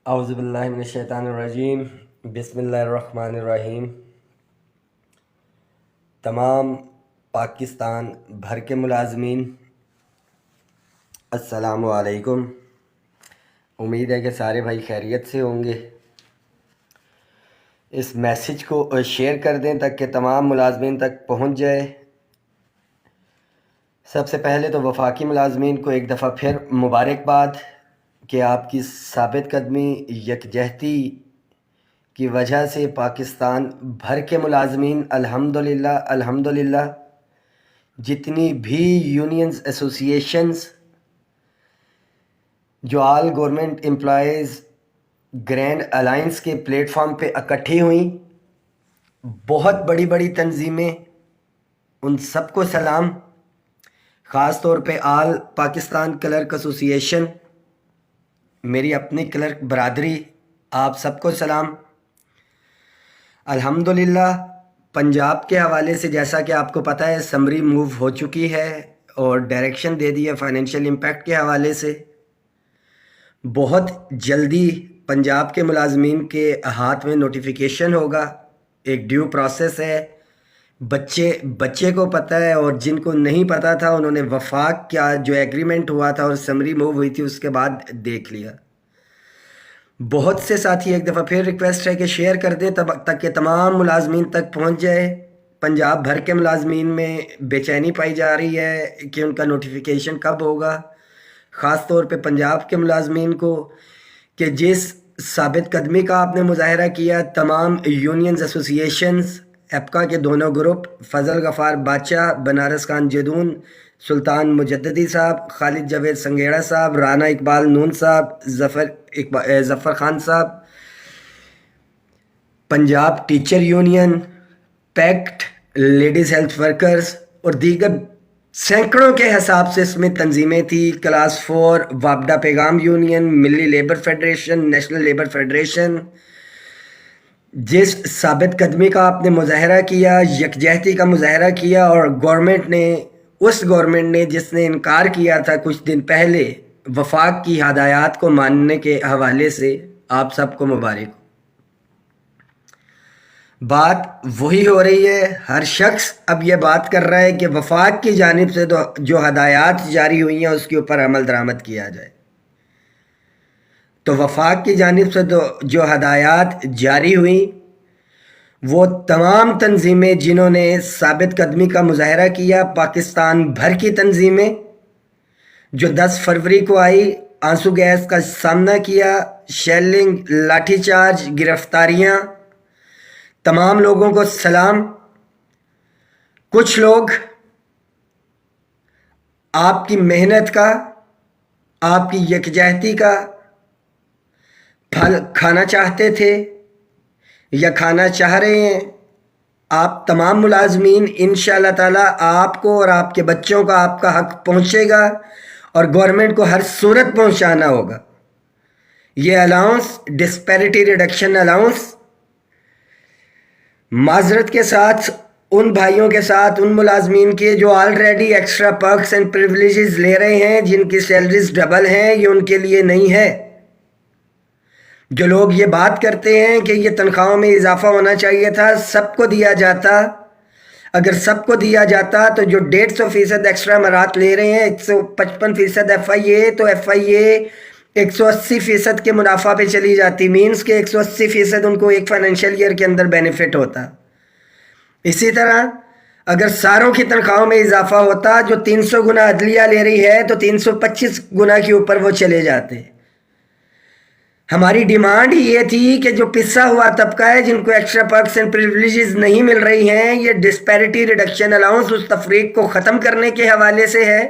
اعوذ باللہ من الشیطان الرجیم، بسم اللہ الرحمن الرحیم۔ تمام پاکستان بھر کے ملازمین السلام علیکم۔ امید ہے کہ سارے بھائی خیریت سے ہوں گے۔ اس میسج کو شیئر کر دیں تاکہ تمام ملازمین تک پہنچ جائے۔ سب سے پہلے تو وفاقی ملازمین کو ایک دفعہ پھر مبارکباد کہ آپ کی ثابت قدمی یکجہتی کی وجہ سے پاکستان بھر کے ملازمین الحمدللہ جتنی بھی یونینز ایسوسیشنز جو آل گورنمنٹ امپلائیز گرینڈ الائنس کے پلیٹ فارم پہ اکٹھی ہوئیں، بہت بڑی بڑی تنظیمیں، ان سب کو سلام۔ خاص طور پہ آل پاکستان کلرک ایسوسیشن، میری اپنی کلرک برادری، آپ سب کو سلام۔ الحمدللہ پنجاب کے حوالے سے جیسا کہ آپ کو پتہ ہے سمری موو ہو چکی ہے اور ڈائریکشن دے دی ہے فائنینشیل امپیکٹ کے حوالے سے۔ بہت جلدی پنجاب کے ملازمین کے ہاتھ میں نوٹیفیکیشن ہوگا، ایک ڈیو پروسیس ہے۔ بچے کو پتہ ہے، اور جن کو نہیں پتہ تھا انہوں نے وفاق کا جو ایگریمنٹ ہوا تھا اور سمری موو ہوئی تھی اس کے بعد دیکھ لیا۔ بہت سے ساتھی ایک دفعہ پھر ریکویسٹ ہے کہ شیئر کر دیں تک کہ تمام ملازمین تک پہنچ جائے۔ پنجاب بھر کے ملازمین میں بے چینی پائی جا رہی ہے کہ ان کا نوٹیفیکیشن کب ہوگا، خاص طور پہ پنجاب کے ملازمین کو، کہ جس ثابت قدمی کا آپ نے مظاہرہ کیا تمام یونینز ایسوسیشنز، ایپکا کے دونوں گروپ، فضل غفار بادشاہ، بنارس خان جدون، سلطان مجددی صاحب، خالد جاوید سنگیڑا صاحب، رانا اقبال نون صاحب، ظفر خان صاحب، Punjab teacher union, packet, ladies health workers اور دیگر سینکڑوں کے حساب سے اس میں تنظیمیں تھیں۔ کلاس 4 وابڈا پیغام یونین، ملی labour federation, national labour federation. جس ثابت قدمی کا آپ نے مظاہرہ کیا، یکجہتی کا مظاہرہ کیا، اور گورنمنٹ نے جس نے انکار کیا تھا کچھ دن پہلے وفاق کی ہدایات کو ماننے کے حوالے سے، آپ سب کو مبارک ہو۔ بات وہی ہو رہی ہے، ہر شخص اب یہ بات کر رہا ہے کہ وفاق کی جانب سے جو ہدایات جاری ہوئی ہیں اس کے اوپر عمل درآمد کیا جائے۔ تو وفاق کی جانب سے جو ہدایات جاری ہوئیں وہ تمام تنظیمیں جنہوں نے ثابت قدمی کا مظاہرہ کیا، پاکستان بھر کی تنظیمیں جو 10 فروری کو آئی، آنسو گیس کا سامنا کیا، شیلنگ، لاٹھی چارج، گرفتاریاں، تمام لوگوں کو سلام۔ کچھ لوگ آپ کی محنت کا، آپ کی یکجہتی کا پھل کھانا چاہتے تھے یا کھانا چاہ رہے ہیں۔ آپ تمام ملازمین انشاءاللہ تعالی آپ کو اور آپ کے بچوں کا آپ کا حق پہنچے گا، اور گورنمنٹ کو ہر صورت پہنچانا ہوگا۔ یہ الاؤنس، ڈسپیرٹی ریڈکشن الاؤنس، معذرت کے ساتھ ان بھائیوں کے ساتھ، ان ملازمین کے جو آلریڈی ایکسٹرا پرکس اینڈ پریویلیجز لے رہے ہیں، جن کی سیلریز ڈبل ہیں، یہ ان کے لیے نہیں ہے۔ جو لوگ یہ بات کرتے ہیں کہ یہ تنخواہوں میں اضافہ ہونا چاہیے تھا، سب کو دیا جاتا، اگر سب کو دیا جاتا تو جو 150% ایکسٹرا امارات لے رہے ہیں، 155% ایف آئی اے، تو ایف آئی اے 180% کے منافع پہ چلی جاتی، مینس کہ 180% ان کو ایک فائنینشیل ایئر کے اندر بینیفٹ ہوتا۔ اسی طرح اگر ساروں کی تنخواہوں میں اضافہ ہوتا، جو 300 گنا عدلیہ لے رہی ہے تو 325 گنا کے اوپر وہ چلے جاتے۔ ہماری ڈیمانڈ یہ تھی کہ جو پسا ہوا طبقہ ہے، جن کو ایکسٹرا پرکس اینڈ پریویلیجز نہیں مل رہی ہیں، یہ ڈسپیرٹی ریڈکشن الاؤنس اس تفریق کو ختم کرنے کے حوالے سے ہے۔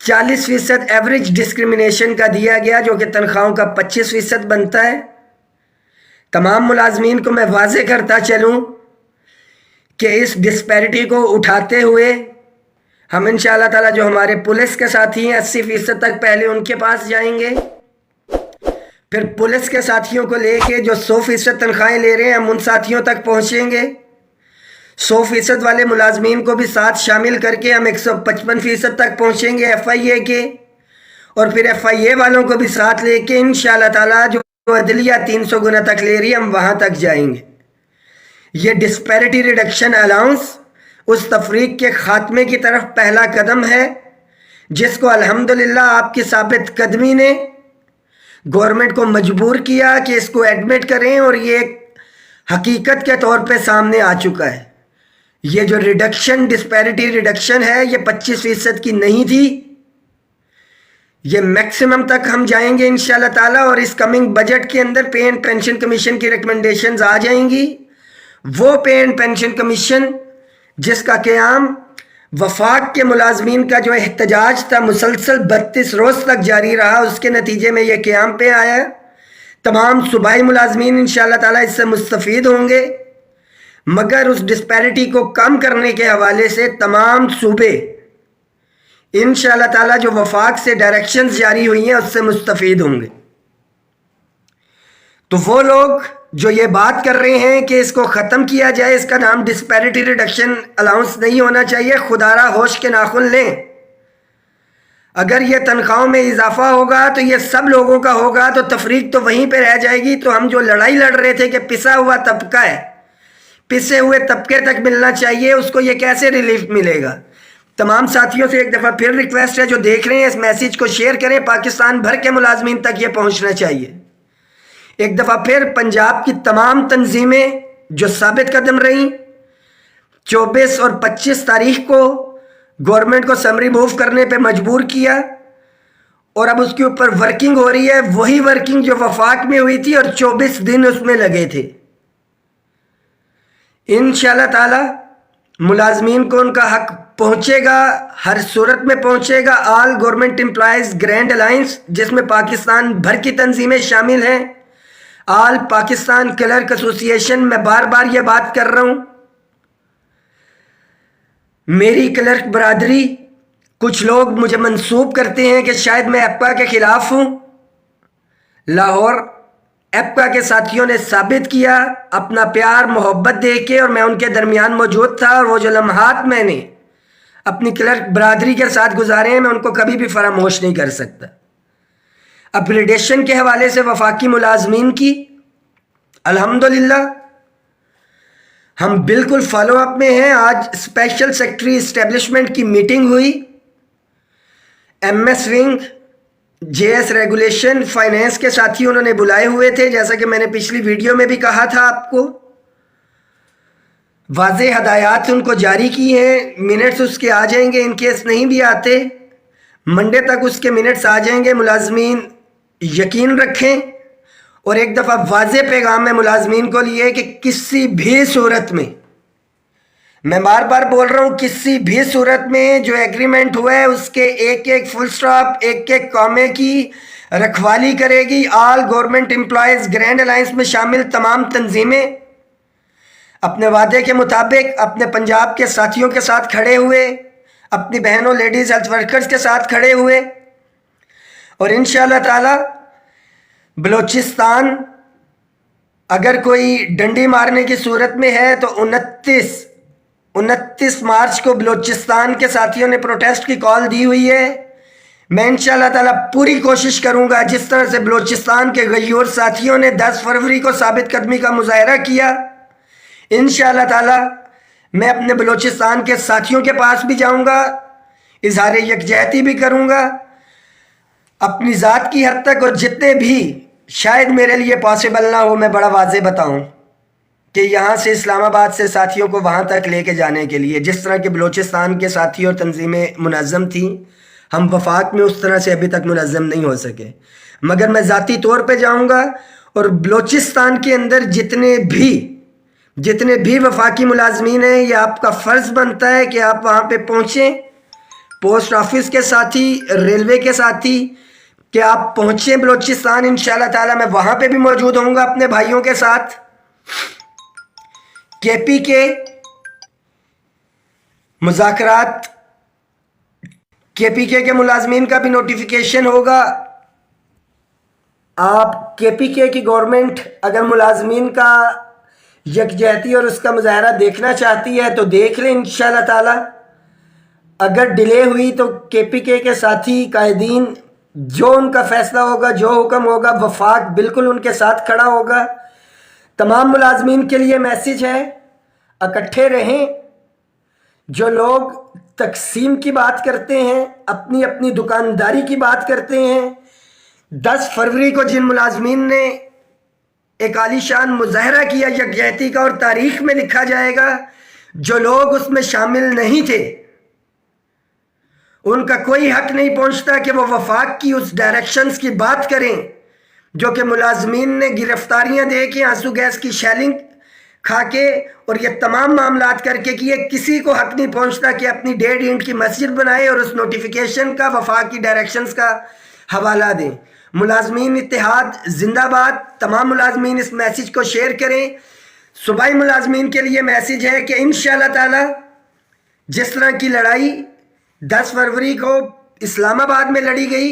40% ایوریج ڈسکریمنیشن کا دیا گیا، جو کہ تنخواہوں کا 25% بنتا ہے۔ تمام ملازمین کو میں واضح کرتا چلوں کہ اس ڈسپیرٹی کو اٹھاتے ہوئے ہم انشاءاللہ تعالی جو ہمارے پولیس کے ساتھی ہیں 80% تک پہلے ان کے پاس جائیں گے، پھر پولیس کے ساتھیوں کو لے کے جو 100% تنخواہیں لے رہے ہیں ہم ان ساتھیوں تک پہنچیں گے۔ 100% والے ملازمین کو بھی ساتھ شامل کر کے ہم 155% تک پہنچیں گے ایف آئی اے کے، اور پھر FIA والوں کو بھی ساتھ لے کے انشاءاللہ تعالیٰ جو عدلیہ 300 گنا تک لے رہی ہے ہم وہاں تک جائیں گے۔ یہ ڈسپیرٹی ریڈکشن الاؤنس اس تفریق کے خاتمے کی طرف پہلا قدم ہے، جس کو الحمدللہ آپ کی ثابت قدمی نے گورنمنٹ کو مجبور کیا کہ اس کو ایڈمٹ کریں، اور یہ ایک حقیقت کے طور پہ سامنے آ چکا ہے۔ یہ جو ریڈکشن ڈسپیرٹی ریڈکشن ہے یہ 25% کی نہیں تھی، یہ میکسیمم تک ہم جائیں گے انشاءاللہ تعالیٰ، اور اس کمنگ بجٹ کے اندر پے اینڈ پینشن کمیشن کی ریکمنڈیشنز آ جائیں گی۔ وہ پے اینڈ پینشن کمیشن جس کا قیام وفاق کے ملازمین کا جو احتجاج تھا مسلسل 32 روز تک جاری رہا، اس کے نتیجے میں یہ قیام پہ آیا۔ تمام صوبائی ملازمین انشاءاللہ تعالیٰ اس سے مستفید ہوں گے، مگر اس ڈسپیرٹی کو کم کرنے کے حوالے سے تمام صوبے انشاءاللہ تعالیٰ جو وفاق سے ڈائریکشنز جاری ہوئی ہیں اس سے مستفید ہوں گے۔ تو وہ لوگ جو یہ بات کر رہے ہیں کہ اس کو ختم کیا جائے، اس کا نام ڈسپیرٹی ریڈکشن الاؤنس نہیں ہونا چاہیے، خدا را ہوش کے ناخن لیں۔ اگر یہ تنخواہوں میں اضافہ ہوگا تو یہ سب لوگوں کا ہوگا، تو تفریق تو وہیں پہ رہ جائے گی۔ تو ہم جو لڑائی لڑ رہے تھے کہ پسا ہوا طبقہ ہے، پسے ہوئے طبقے تک ملنا چاہیے، اس کو یہ کیسے ریلیف ملے گا؟ تمام ساتھیوں سے ایک دفعہ پھر ریکویسٹ ہے، جو دیکھ رہے ہیں اس میسیج کو شیئر کریں، پاکستان بھر کے ملازمین تک یہ پہنچنا چاہیے۔ ایک دفعہ پھر پنجاب کی تمام تنظیمیں جو ثابت قدم رہیں، 24 اور 25 تاریخ کو گورنمنٹ کو سمری موو کرنے پہ مجبور کیا، اور اب اس کے اوپر ورکنگ ہو رہی ہے، وہی ورکنگ جو وفاق میں ہوئی تھی، اور 24 دن اس میں لگے تھے۔ انشاءاللہ تعالی ملازمین کو ان کا حق پہنچے گا، ہر صورت میں پہنچے گا۔ All government employees grand alliance, جس میں پاکستان بھر کی تنظیمیں شامل ہیں، آل پاکستان کلرک ایسوسی ایشن، میں بار بار یہ بات کر رہا ہوں، میری کلرک برادری، کچھ لوگ مجھے منسوب کرتے ہیں کہ شاید میں ایپکا کے خلاف ہوں۔ لاہور ایپکا کے ساتھیوں نے ثابت کیا اپنا پیار محبت دے کے، اور میں ان کے درمیان موجود تھا، اور وہ جو لمحات میں نے اپنی کلرک برادری کے ساتھ گزارے ہیں میں ان کو کبھی بھی فراموش نہیں کر سکتا۔ اپگریڈیشن کے حوالے سے وفاقی ملازمین کی الحمدللہ ہم بالکل فالو اپ میں ہیں۔ آج اسپیشل سیکرٹری اسٹیبلشمنٹ کی میٹنگ ہوئی، MS wing, JS regulation, finance کے ساتھی انہوں نے بلائے ہوئے تھے، جیسا کہ میں نے پچھلی ویڈیو میں بھی کہا تھا آپ کو۔ واضح ہدایات ان کو جاری کی ہیں، منٹس اس کے آ جائیں گے، ان کیس نہیں بھی آتے منڈے تک اس کے منٹس آ جائیں گے۔ ملازمین یقین رکھیں، اور ایک دفعہ واضح پیغام میں ملازمین کو لیے کہ کسی بھی صورت میں بار بار بول رہا ہوں، کسی بھی صورت میں جو ایگریمنٹ ہوا ہے اس کے ایک ایک فل سٹاپ، ایک ایک کامے کی رکھوالی کرے گی آل گورنمنٹ امپلائیز گرینڈ الائنس میں شامل تمام تنظیمیں۔ اپنے وعدے کے مطابق اپنے پنجاب کے ساتھیوں کے ساتھ کھڑے ہوئے، اپنی بہنوں لیڈیز ہیلتھ ورکرز کے ساتھ کھڑے ہوئے، اور انشاءاللہ تعالی بلوچستان اگر کوئی ڈنڈی مارنے کی صورت میں ہے تو 29 مارچ کو بلوچستان کے ساتھیوں نے پروٹیسٹ کی کال دی ہوئی ہے۔ میں انشاءاللہ تعالی پوری کوشش کروں گا، جس طرح سے بلوچستان کے غیور ساتھیوں نے 10 فروری کو ثابت قدمی کا مظاہرہ کیا، انشاءاللہ تعالی میں اپنے بلوچستان کے ساتھیوں کے پاس بھی جاؤں گا، اظہار یکجہتی بھی کروں گا اپنی ذات کی حد تک، اور جتنے بھی شاید میرے لیے پاسبل نہ ہو میں بڑا واضح بتاؤں کہ یہاں سے اسلام آباد سے ساتھیوں کو وہاں تک لے کے جانے کے لیے جس طرح کے بلوچستان کے ساتھی اور تنظیمیں منظم تھیں، ہم وفاق میں اس طرح سے ابھی تک منظم نہیں ہو سکے، مگر میں ذاتی طور پہ جاؤں گا، اور بلوچستان کے اندر جتنے بھی وفاقی ملازمین ہیں، یہ آپ کا فرض بنتا ہے کہ آپ وہاں پہ پہنچیں، پوسٹ آفس کے ساتھی، ریلوے کے ساتھی، کہ آپ پہنچیں بلوچستان۔ انشاءاللہ تعالی میں وہاں پہ بھی موجود ہوں گا اپنے بھائیوں کے ساتھ۔ KPK کے مذاکرات، KPK کے ملازمین کا بھی نوٹیفیکیشن ہوگا۔ آپ KPK کی گورنمنٹ اگر ملازمین کا یکجہتی اور اس کا مظاہرہ دیکھنا چاہتی ہے تو دیکھ لیں انشاءاللہ تعالی۔ اگر ڈیلے ہوئی تو KPK کے ساتھی قائدین جو ان کا فیصلہ ہوگا، جو حکم ہوگا، وفاق بالکل ان کے ساتھ کھڑا ہوگا۔ تمام ملازمین کے لیے میسیج ہے، اکٹھے رہیں۔ جو لوگ تقسیم کی بات کرتے ہیں، اپنی اپنی دکانداری کی بات کرتے ہیں، 10 فروری کو جن ملازمین نے ایک عالی شان مظاہرہ کیا یکجہتی کا، اور تاریخ میں لکھا جائے گا، جو لوگ اس میں شامل نہیں تھے ان کا کوئی حق نہیں پہنچتا کہ وہ وفاق کی اس ڈائریکشنز کی بات کریں جو کہ ملازمین نے گرفتاریاں دے کے، آنسو گیس کی شیلنگ کھا کے اور یہ تمام معاملات کر کے کیے۔ کسی کو حق نہیں پہنچتا کہ اپنی 1.5 اینٹ کی مسجد بنائے اور اس نوٹیفیکیشن کا، وفاق کی ڈائریکشنز کا حوالہ دیں۔ ملازمین اتحاد زندہ باد۔ تمام ملازمین اس میسیج کو شیئر کریں۔ صوبائی ملازمین کے لیے میسیج ہے کہ انشاءاللہ تعالی جس طرح کی لڑائی 10 فروری کو اسلام آباد میں لڑی گئی،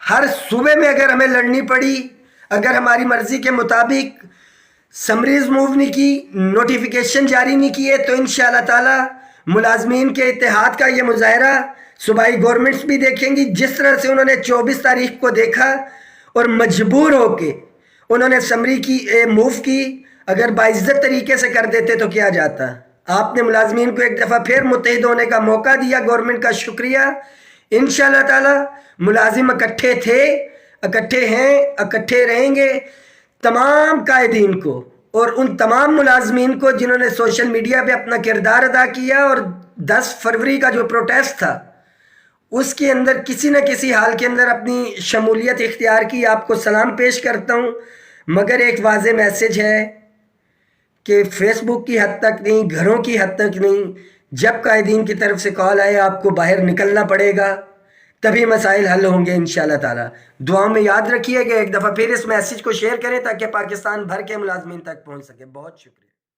ہر صوبے میں اگر ہمیں لڑنی پڑی، اگر ہماری مرضی کے مطابق سمریز موو نہیں کی، نوٹیفیکیشن جاری نہیں کیے، تو انشاءاللہ تعالی ملازمین کے اتحاد کا یہ مظاہرہ صوبائی گورنمنٹس بھی دیکھیں گی۔ جس طرح سے انہوں نے 24 تاریخ کو دیکھا اور مجبور ہو کے انہوں نے سمری کی موو کی، اگر باعزت طریقے سے کر دیتے تو کیا جاتا۔ آپ نے ملازمین کو ایک دفعہ پھر متحد ہونے کا موقع دیا، گورنمنٹ کا شکریہ۔ انشاءاللہ تعالی ملازم اکٹھے تھے، اکٹھے ہیں، اکٹھے رہیں گے۔ تمام قائدین کو اور ان تمام ملازمین کو جنہوں نے سوشل میڈیا پہ اپنا کردار ادا کیا اور 10 فروری کا جو پروٹیسٹ تھا اس کے اندر کسی نہ کسی حال کے اندر اپنی شمولیت اختیار کی، آپ کو سلام پیش کرتا ہوں۔ مگر ایک واضح میسیج ہے کہ فیس بک کی حد تک نہیں، گھروں کی حد تک نہیں، جب قائدین کی طرف سے کال آئے آپ کو باہر نکلنا پڑے گا، تبھی مسائل حل ہوں گے انشاءاللہ تعالی۔ دعاؤں میں یاد رکھیے کہ ایک دفعہ پھر اس میسیج کو شیئر کریں تاکہ پاکستان بھر کے ملازمین تک پہنچ سکے۔ بہت شکریہ۔